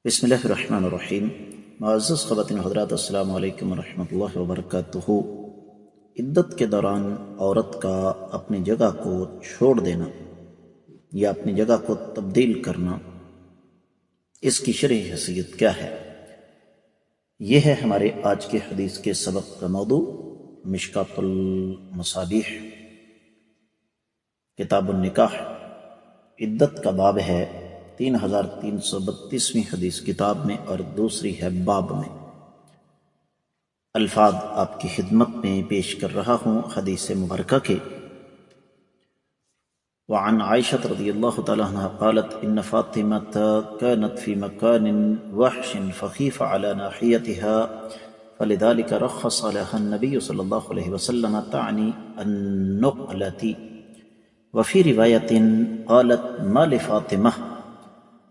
بسم اللہ الرحمن الرحیم۔ معزز خواتین حضرات، السلام علیکم ورحمۃ اللہ وبرکاتہ۔ عدت کے دوران عورت کا اپنی جگہ کو چھوڑ دینا یا اپنی جگہ کو تبدیل کرنا، اس کی شرعی حیثیت کیا ہے؟ یہ ہے ہمارے آج کے حدیث کے سبق کا موضوع۔ مشکاۃ المصابیح کتاب النکاح عدت کا باب ہے 3332ویں حدیث کتاب میں، اور دوسری ہے باب میں۔ الفاظ آپ کی خدمت میں پیش کر رہا ہوں حدیث مبارکہ کے۔ وعن عائشة رضی اللہ تعالی عنہ قالت ان فاطمة كانت في مكان وحش فخيف على ناحيتها فلذلك رخص لها النبي صلی اللہ علیہ وسلم تعني النقلة۔ وفي رواية قالت ما لفاطمة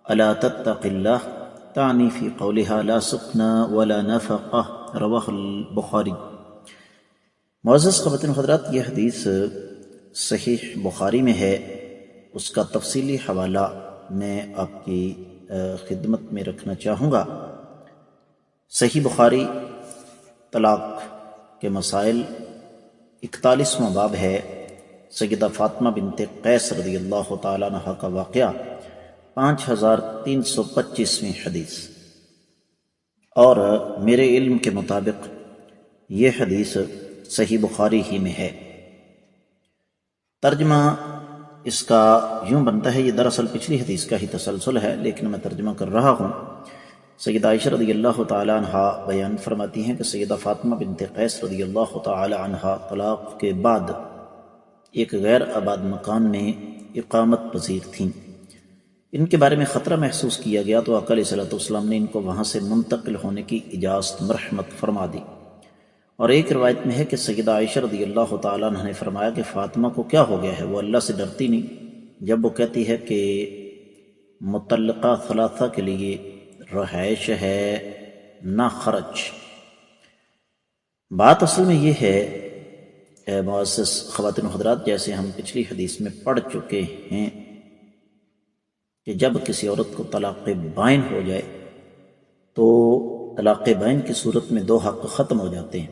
الا تتق اللہ تعني في قولها لا سکن ولا نفقہ، رواہ البخاری۔ معزز خواتین و حضرات، یہ حدیث صحیح بخاری میں ہے۔ اس کا تفصیلی حوالہ میں آپ کی خدمت میں رکھنا چاہوں گا۔ صحیح بخاری طلاق کے مسائل 41واں باب ہے۔ سیدہ فاطمہ بنت قیس رضی اللہ تعالیٰ عنہ کا واقعہ 5325ویں حدیث، اور میرے علم کے مطابق یہ حدیث صحیح بخاری ہی میں ہے۔ ترجمہ اس کا یوں بنتا ہے، یہ دراصل پچھلی حدیث کا ہی تسلسل ہے، لیکن میں ترجمہ کر رہا ہوں۔ سیدہ عائشہ رضی اللہ تعالی عنہ بیان فرماتی ہیں کہ سیدہ فاطمہ بنت قیس رضی اللہ تعالی عنہ طلاق کے بعد ایک غیر آباد مکان میں اقامت پذیر تھیں۔ ان کے بارے میں خطرہ محسوس کیا گیا تو آقا علیہ السلام نے ان کو وہاں سے منتقل ہونے کی اجازت مرحمت فرما دی۔ اور ایک روایت میں ہے کہ سیدہ عائشہ رضی اللہ تعالیٰ عنہ نے فرمایا کہ فاطمہ کو کیا ہو گیا ہے، وہ اللہ سے ڈرتی نہیں جب وہ کہتی ہے کہ مطلقہ ثلاثہ کے لیے رہائش ہے نہ خرچ۔ بات اصل میں یہ ہے معزز خواتین و حضرات، جیسے ہم پچھلی حدیث میں پڑھ چکے ہیں کہ جب کسی عورت کو طلاق بائن ہو جائے تو طلاق بائن کی صورت میں دو حق ختم ہو جاتے ہیں،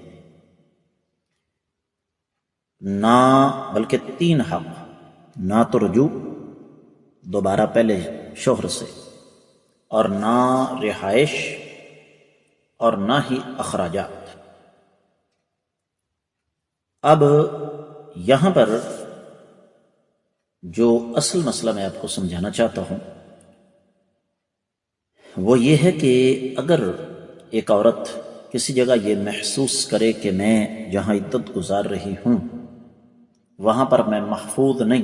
نہ بلکہ تین حق، نہ تو رجوع دوبارہ پہلے شوہر سے، اور نہ رہائش، اور نہ ہی اخراجات۔ اب یہاں پر جو اصل مسئلہ میں آپ کو سمجھانا چاہتا ہوں وہ یہ ہے کہ اگر ایک عورت کسی جگہ یہ محسوس کرے کہ میں جہاں عدت گزار رہی ہوں وہاں پر میں محفوظ نہیں،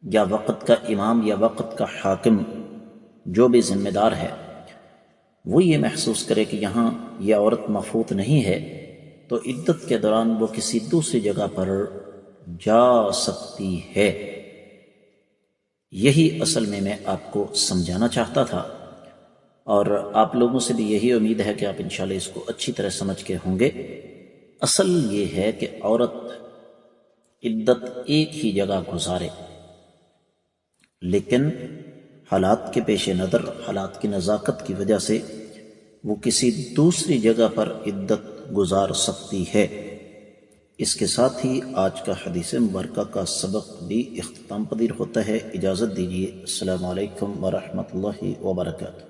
یا وقت کا امام یا وقت کا حاکم جو بھی ذمہ دار ہے وہ یہ محسوس کرے کہ یہاں یہ عورت محفوظ نہیں ہے، تو عدت کے دوران وہ کسی دوسری جگہ پر جا سکتی ہے۔ یہی اصل میں آپ کو سمجھانا چاہتا تھا، اور آپ لوگوں سے بھی یہی امید ہے کہ آپ انشاءاللہ اس کو اچھی طرح سمجھ کے ہوں گے۔ اصل یہ ہے کہ عورت عدت ایک ہی جگہ گزارے، لیکن حالات کے پیش نظر، حالات کی نزاکت کی وجہ سے وہ کسی دوسری جگہ پر عدت گزار سکتی ہے۔ اس کے ساتھ ہی آج کا حدیث مبارکہ کا سبق بھی اختتام پذیر ہوتا ہے۔ اجازت دیجیے، السلام علیکم ورحمۃ اللہ وبرکاتہ۔